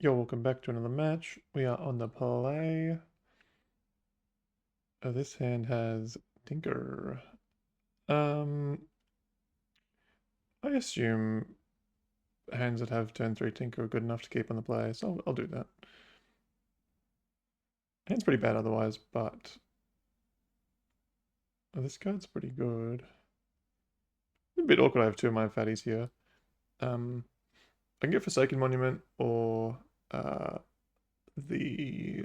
Yo, welcome back to another match. We are on the play. This hand has Tinker. Um, I assume hands that have turn 3 Tinker are good enough to keep on the play, so I'll do that. Hand's pretty bad otherwise, but this card's pretty good. A bit awkward I have two of my fatties here. Um, I can get Forsaken Monument or uh, the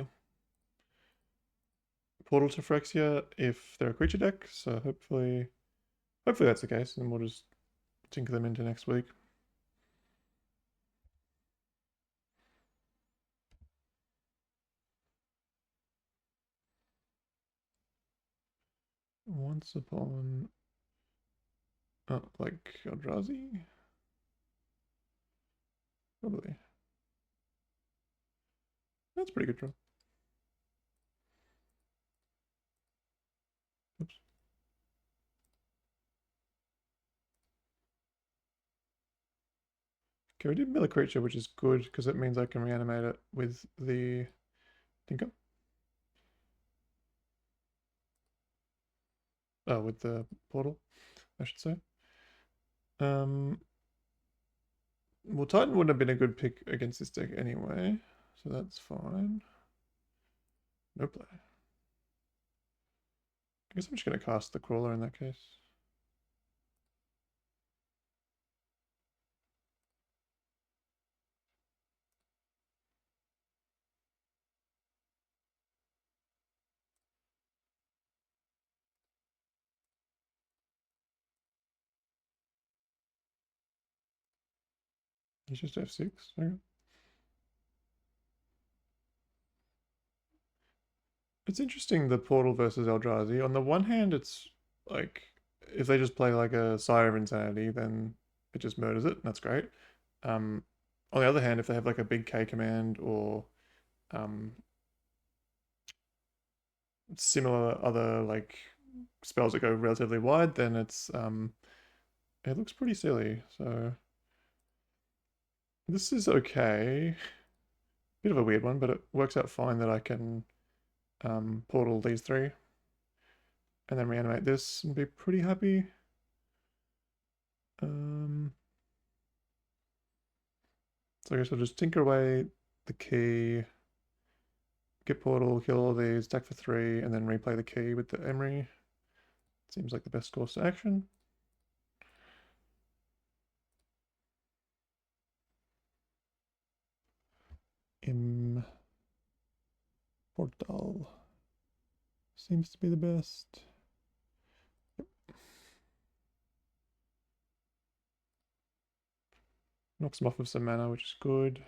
Portal to Phyrexia if they're a creature deck, so hopefully that's the case, and we'll just tinker them into next week. Once upon, like Eldrazi? Probably. That's a pretty good draw. Oops. Okay, we did mill a creature, which is good because it means I can reanimate it with the Tinker. Oh, with the portal, I should say. Um, well, Titan wouldn't have been a good pick against this deck anyway, so that's fine. No play. I guess I'm just going to cast the Crawler in that case. He's just F6. Okay. It's interesting the Portal versus Eldrazi. On the one hand, it's like if they just play like a Sire of Insanity, then it just murders it, and that's great. Um, on the other hand, if they have like a big K command or um, similar other like spells that go relatively wide, then it looks pretty silly. So this is okay. Bit of a weird one, but it works out fine that I can portal these three and then reanimate this and be pretty happy. Um, so I guess I'll just tinker away the key, get portal, kill all these, attack for 3, and then replay the key with the Emery. Seems like the best course of action. Portal seems to be the best. Knocks him off with some mana, which is good.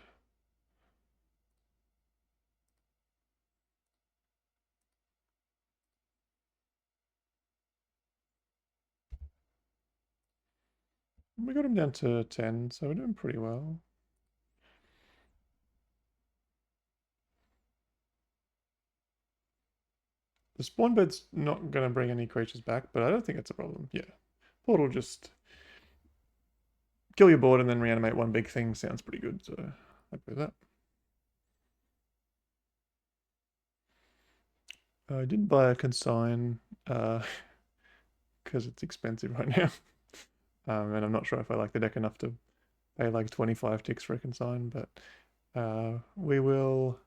We got him down to 10, so we're doing pretty well. The spawn bed's not going to bring any creatures back, but I don't think it's a problem. Yeah. Portal just kill your board and then reanimate one big thing sounds pretty good, so happy with that. I didn't buy a consign because it's expensive right now. And I'm not sure if I like the deck enough to pay like 25 ticks for a consign, but we will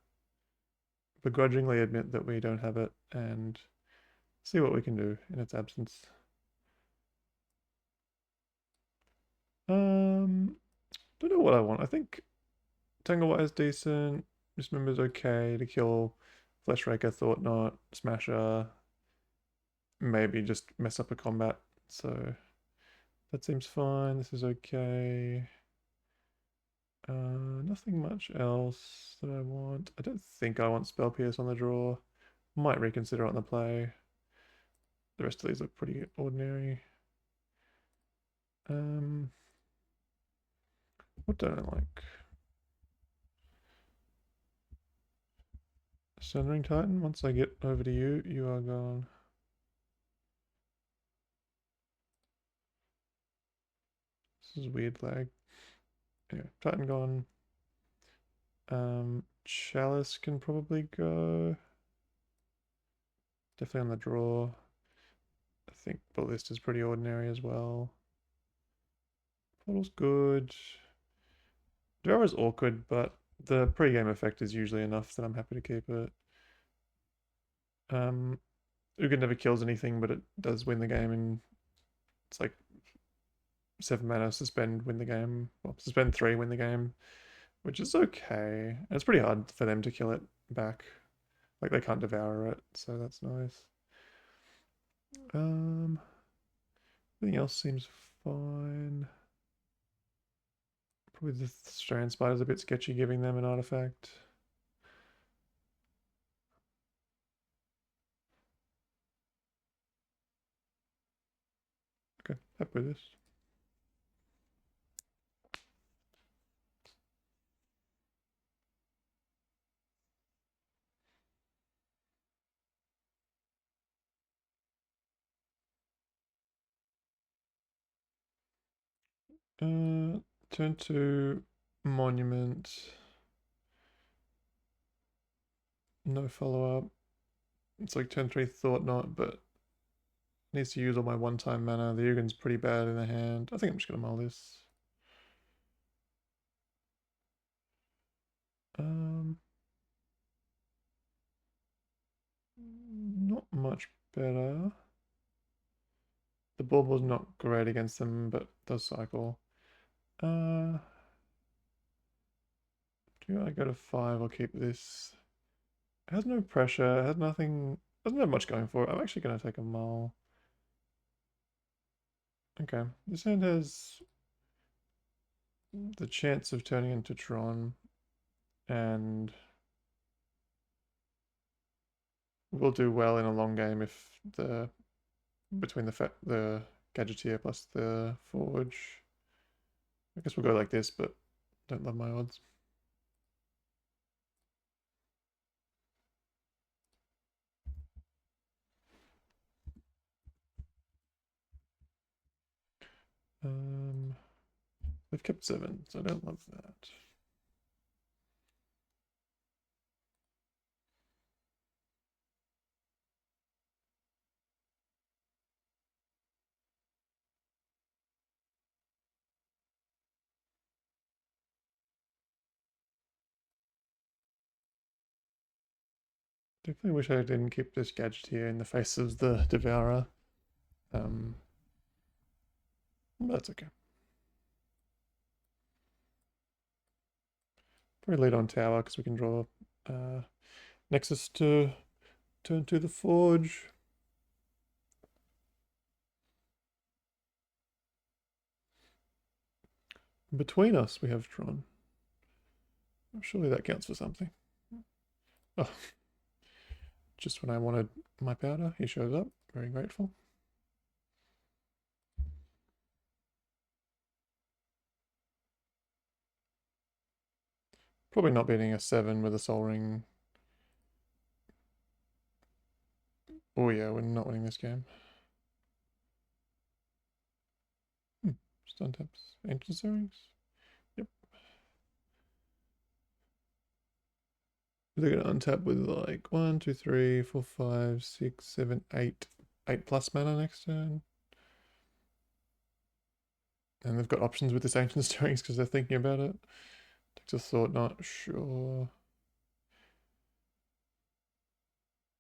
begrudgingly admit that we don't have it and see what we can do in its absence. Um, don't know what I want. I think Tanglewire is decent. Dismember's okay to kill. Fleshraker, Thought Knot, Smasher. Maybe just mess up a combat. So that seems fine. This is okay. Nothing much else that I want. I don't think I want Spell Pierce on the draw. Might reconsider on the play. The rest of these look pretty ordinary. Um, what don't I like? Sundering Titan. Once I get over to you, you are gone. This is weird lag. Anyway, Titan gone. Chalice can probably go. Definitely on the draw. I think Ballista's pretty ordinary as well. Portal's good. Devoure's awkward, but the pre-game effect is usually enough that I'm happy to keep it. Ugin never kills anything, but it does win the game, and it's like 7 mana, suspend, win the game. Well, suspend 3, win the game, which is okay. And it's pretty hard for them to kill it back. Like they can't devour it, so that's nice. Everything else seems fine. Probably the Strand Spider's a bit sketchy giving them an artifact. Okay, happy with this. Turn to Monument. No follow-up. It's like turn 3 Thought Knot, but needs to use all my one-time mana. The Ugin's pretty bad in the hand. I think I'm just gonna mull this. Not much better. The Bulbul's not great against them, but does cycle. Do I go to 5 or keep this? It has no pressure, it has nothing, doesn't have much going for it. I'm actually going to take a mull. Okay, this hand has the chance of turning into Tron, and will do well in a long game if between the Gadgeteer plus the Forge. I guess we'll go like this, but don't love my odds. They've kept 7, so I don't love that. Definitely wish I didn't keep this Gadgeteer in the face of the Devourer. But that's okay. Probably lead on tower because we can draw Nexus to turn to the Forge. Between us, we have Tron. Surely that counts for something. Oh, just when I wanted my powder, he shows up. Very grateful. Probably not beating a 7 with a Soul Ring. Oh yeah, we're not winning this game. Just untaps Ancient Stirrings. Yep. They're gonna untap with like 1, 2, 3, 4, 5, 6, 7, 8. 8 plus mana next turn. And they've got options with this Ancient Stirrings because they're thinking about it. Takes a thought, not sure.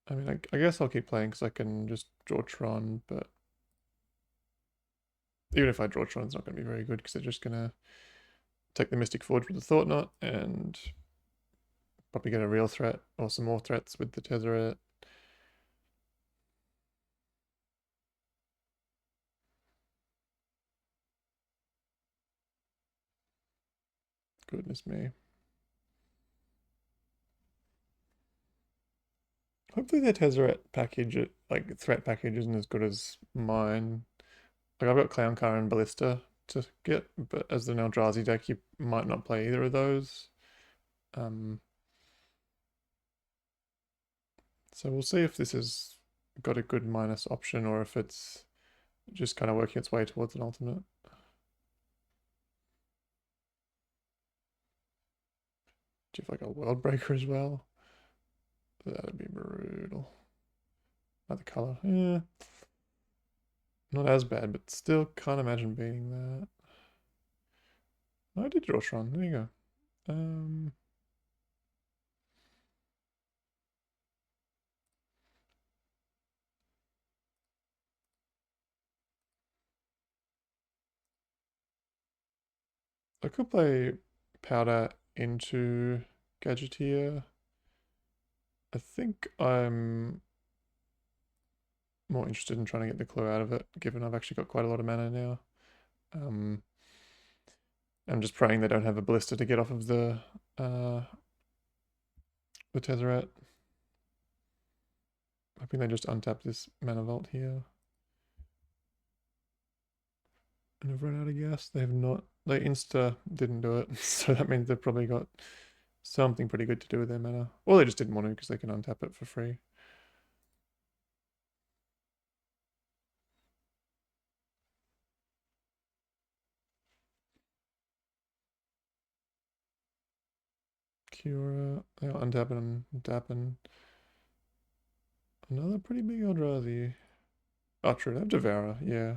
I mean, I guess I'll keep playing because I can just draw Tron, but even if I draw Tron, it's not going to be very good because they're just going to take the Mystic Forge with the Thought Knot and probably get a real threat or some more threats with the Tezzeret. Goodness me. Hopefully their Tezzeret package, like threat package, isn't as good as mine. Like I've got Clown Car and Ballista to get, but as an Eldrazi deck, you might not play either of those. So we'll see if this has got a good minus option or if it's just kind of working its way towards an ultimate. Do you have like a world breaker as well? That'd be brutal. Another color. Yeah. Not as bad, but still can't imagine beating that. Oh, I did draw Shron. There you go. Um, I could play Powder into Gadgeteer. I think I'm more interested in trying to get the clue out of it, given I've actually got quite a lot of mana now. Um, I'm just praying they don't have a Ballista to get off of uh, the Tezzeret. Hoping they just untap this Mana Vault here. And have run out of gas. They have not. They insta didn't do it, so that means they've probably got something pretty good to do with their mana. Or they just didn't want to because they can untap it for free. Cura, they'll untap and tapping. Another pretty big Eldrazi. Oh, true, they have Devour, yeah.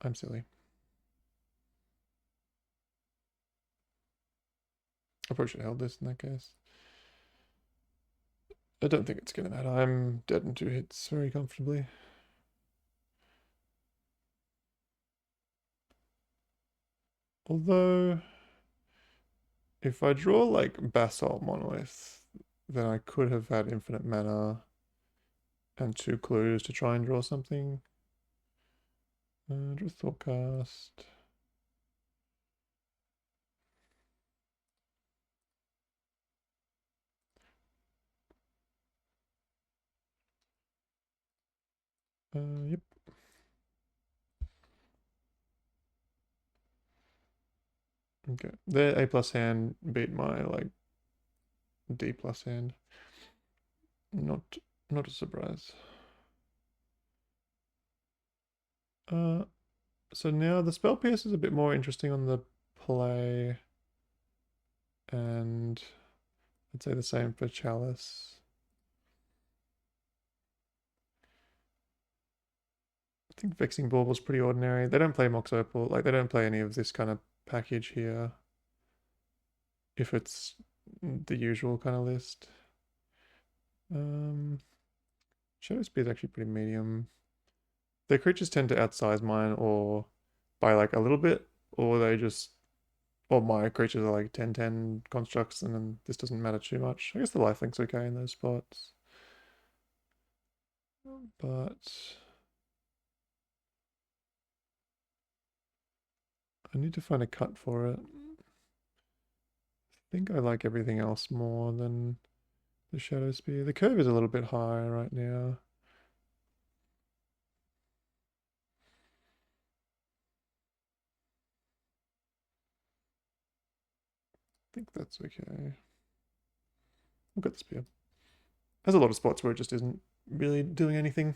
I'm silly. I probably should have held this in that case. I don't think it's gonna matter. I'm dead in 2 hits very comfortably. Although, if I draw like Basalt Monolith, then I could have had infinite mana and 2 clues to try and draw something. Just Thoughtcast. Yep. Okay. Their A plus hand beat my like D plus hand. Not not a surprise. Uh so now the spell pierce is a bit more interesting on the play, and I'd say the same for Chalice. I think Vexing Ball was pretty ordinary. They don't play Mox Opal, like they don't play any of this kind of package here. If it's the usual kind of list. Um Shadow Spear is actually pretty medium. Their creatures tend to outsize mine or by like a little bit, or they just, or my creatures are like 10/10 constructs, and then this doesn't matter too much. I guess the lifelink's okay in those spots. But I need to find a cut for it. I think I like everything else more than the Shadow Spear. The curve is a little bit high right now. I think that's okay. I've got the spear. There's a lot of spots where it just isn't really doing anything.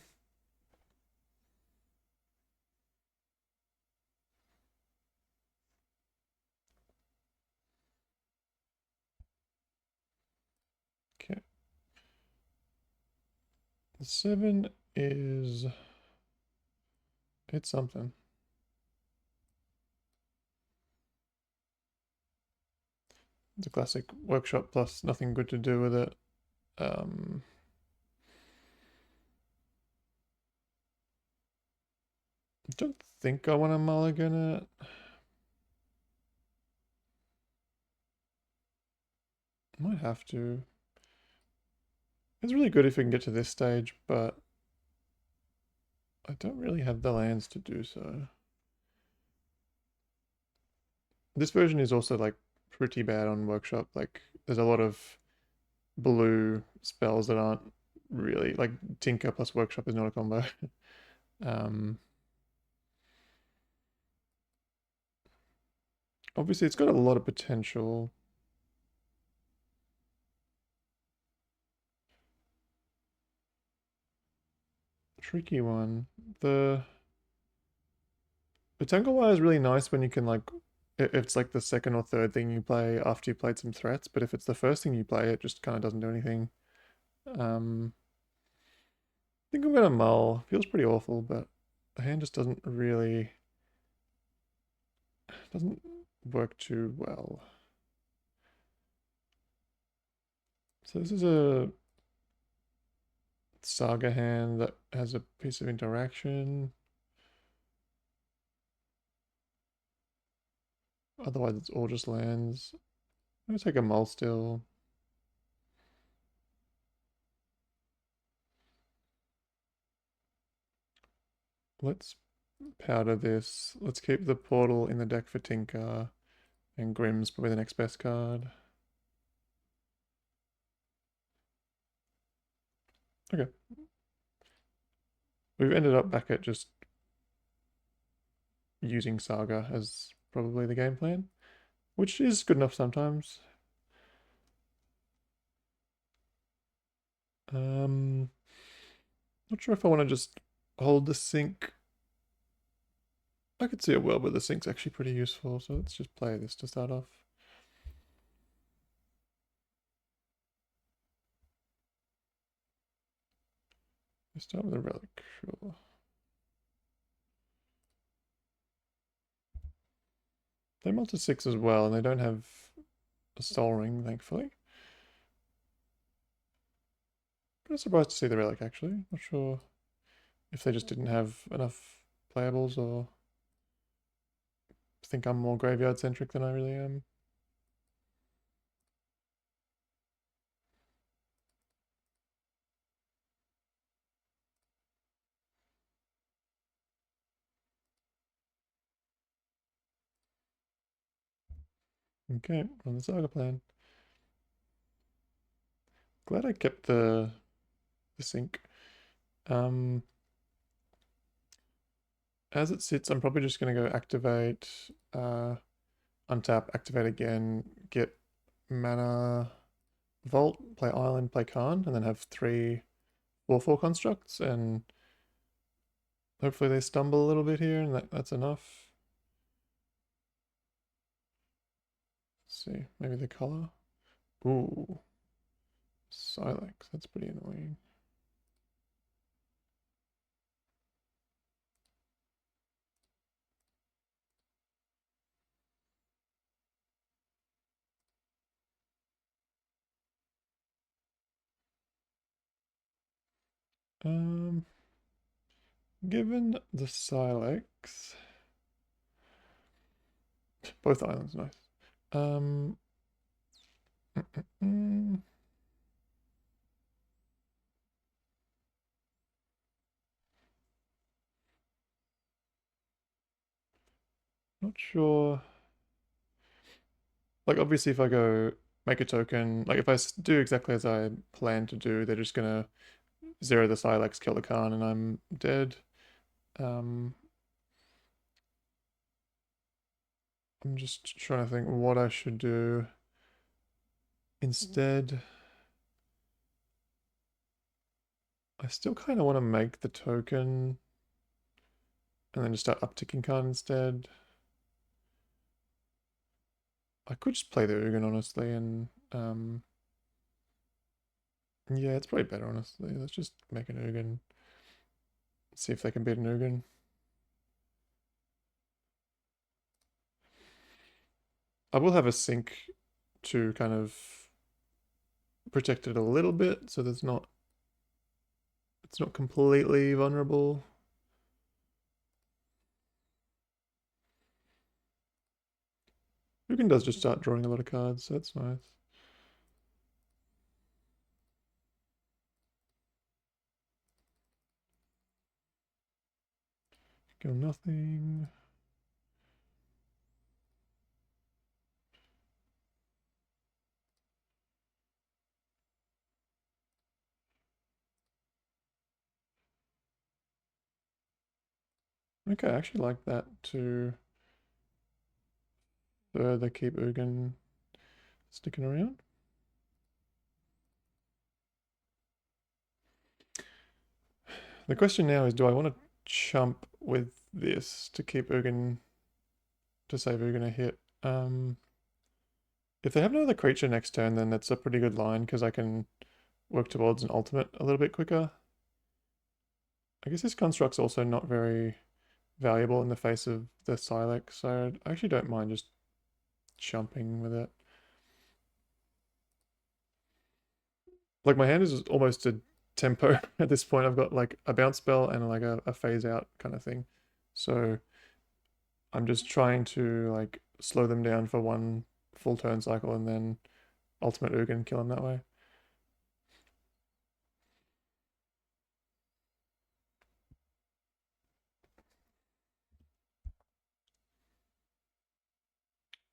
Okay. The 7 is, it's something. It's a classic workshop plus nothing good to do with it. Um, I don't think I want to mulligan it. Might have to. It's really good if we can get to this stage, but I don't really have the lands to do so. This version is also like pretty bad on workshop. Like there's a lot of blue spells that aren't really like Tinker plus workshop is not a combo. um, Obviously it's got a lot of potential. Tricky one. The Tangle Wire is really nice when you can like if it's like the second or third thing you play after you played some threats, but if it's the first thing you play, it just kind of doesn't do anything. I think I'm gonna mull. Feels pretty awful, but the hand just doesn't work too well. So this is a saga hand that has a piece of interaction. Otherwise, it's all just lands. I'm gonna take a mull still. Let's powder this. Let's keep the portal in the deck for Tinker. And Grimm's probably the next best card. Okay. We've ended up back at just using Saga as probably the game plan, which is good enough sometimes. Um, Not sure if I want to just hold the sink. I could see a world where the sink's actually pretty useful, so let's just play this to start off. Let's start with a relic, sure. They multi 6 as well, and they don't have a soul ring, thankfully. I'm surprised to see the relic actually. Not sure if they just didn't have enough playables or think I'm more graveyard centric than I really am. Okay, on the saga plan. Glad I kept the sink. Um, as it sits, I'm probably just gonna go activate, untap, activate again, get mana vault, play island, play Khan, and then have 3 4/4 constructs, and hopefully they stumble a little bit here, and that's enough. Let's see, maybe the color. Ooh, Silex, that's pretty annoying. Um, Given the Silex, both islands nice. Um, mm, mm, mm. Not sure. Like, obviously, if I go make a token, like, if I do exactly as I plan to do, they're just gonna zero the Silex, kill the Khan, and I'm dead. Um, I'm just trying to think what I should do instead. I still kind of want to make the token and then just start upticking Khan instead. I could just play the Ugin, honestly, and yeah, it's probably better, honestly. Let's just make an Ugin. See if they can beat an Ugin. I will have a sink to kind of protect it a little bit, so it's not completely vulnerable. Ugin does just start drawing a lot of cards, so that's nice. Go nothing. Okay, I actually like that to further keep Ugin sticking around. The question now is, do I want to chump with this to keep Ugin, to save Ugin a hit? If they have another creature next turn, then that's a pretty good line because I can work towards an ultimate a little bit quicker. I guess this construct's also not very valuable in the face of the Silex, so I actually don't mind just jumping with it. Like my hand is almost a tempo at this point. I've got like a bounce spell and like a phase out kind of thing. So I'm just trying to like slow them down for one full turn cycle and then ultimate Ugin kill them that way.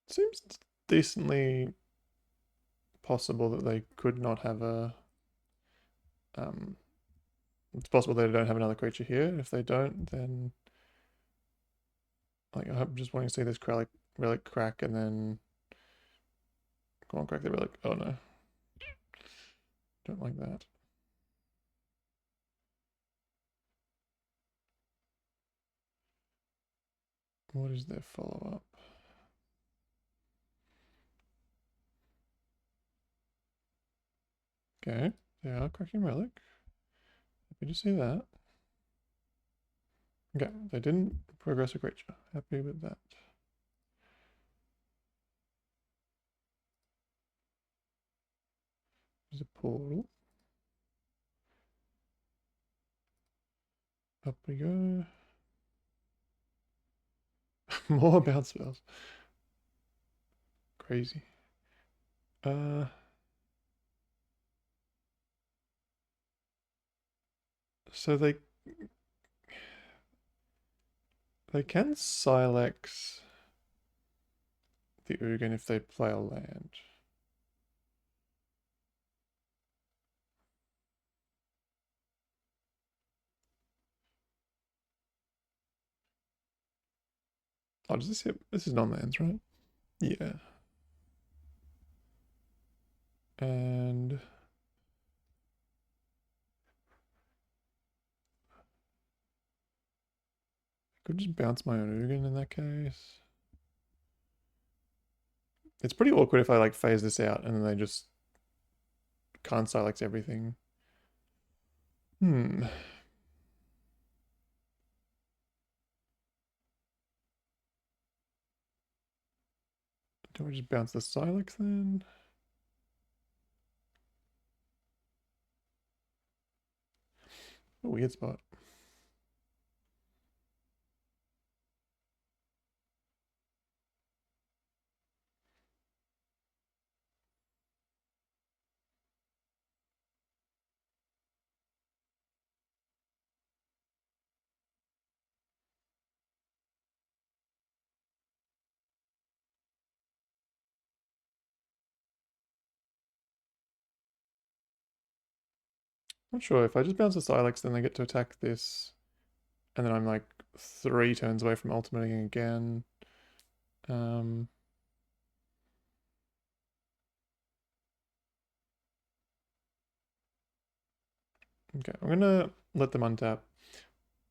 Seems decently possible that they could not have a it's possible they don't have another creature here. If they don't, then like I'm just wanting to see this relic crack and then come on, crack the relic. Oh no. Don't like that. What is their follow-up? Okay, they are cracking relic. Happy to see that. Okay, they didn't progress a creature. Happy with that. There's a portal. Up we go. More bounce spells. Crazy. Uh, so they can Silex the Ugin if they play a land. Oh, does this hit? This is non-lands, right? Yeah. And I could just bounce my own Ugin in that case. It's pretty awkward if I like phase this out and then they just can't Silex everything. Hmm. Do I just bounce the Silex then? A weird spot. Not sure. If I just bounce the Silex, then they get to attack this. And then I'm like 3 turns away from ultimating again. Um, okay, I'm gonna let them untap.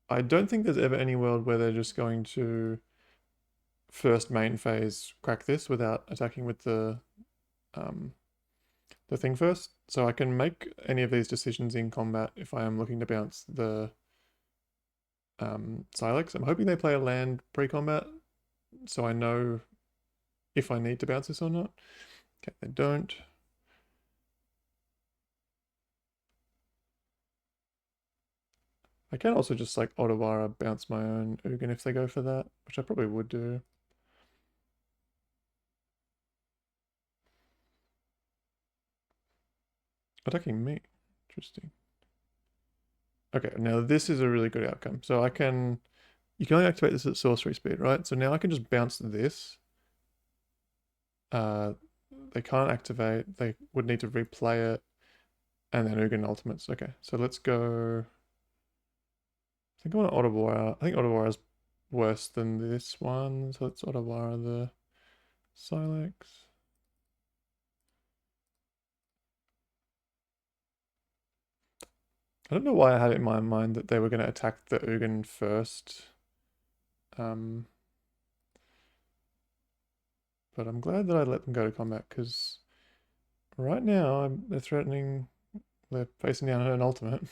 I don't think there's ever any world where they're just going to first main phase crack this without attacking with um, the thing first. So I can make any of these decisions in combat if I am looking to bounce the Silex. I'm hoping they play a land pre-combat so I know if I need to bounce this or not. Okay, they don't. I can also just like Otawara bounce my own Ugin if they go for that, which I probably would do. Attacking me. Interesting. Okay, now this is a really good outcome. So you can only activate this at sorcery speed, right? So now I can just bounce this. Uh, they can't activate. They would need to replay it, and then Ugin ultimates. Okay, so let's go. I think I want to Otawara. I think Otawara is worse than this one, so let's Otawara the Silex. I don't know why I had it in my mind that they were going to attack the Ugin first. Um, but I'm glad that I let them go to combat because right now they're threatening, they're facing down an ultimate.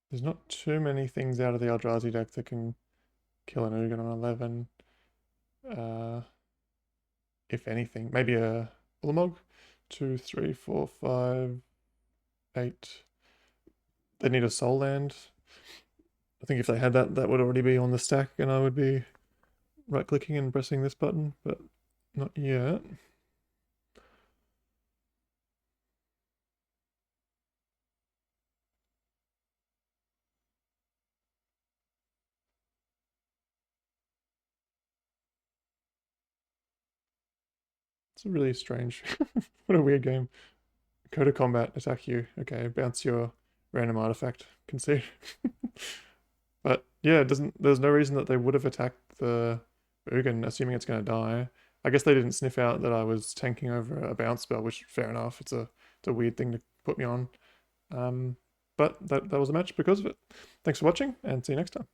There's not too many things out of the Eldrazi deck that can kill an Ugin on 11. Uh, if anything, maybe a Ulamog. 2, 3, 4, 5, 8. They need a soul land. I think if they had that, that would already be on the stack, and I would be right clicking and pressing this button, but not yet. It's a really strange, what a weird game. Go to combat, attack you. Okay, bounce your random artifact. Concede. But yeah, it doesn't. There's no reason that they would have attacked the Ugin, assuming it's going to die. I guess they didn't sniff out that I was tanking over a bounce spell, which fair enough. It's a weird thing to put me on. Um, but that was a match because of it. Thanks for watching, and see you next time.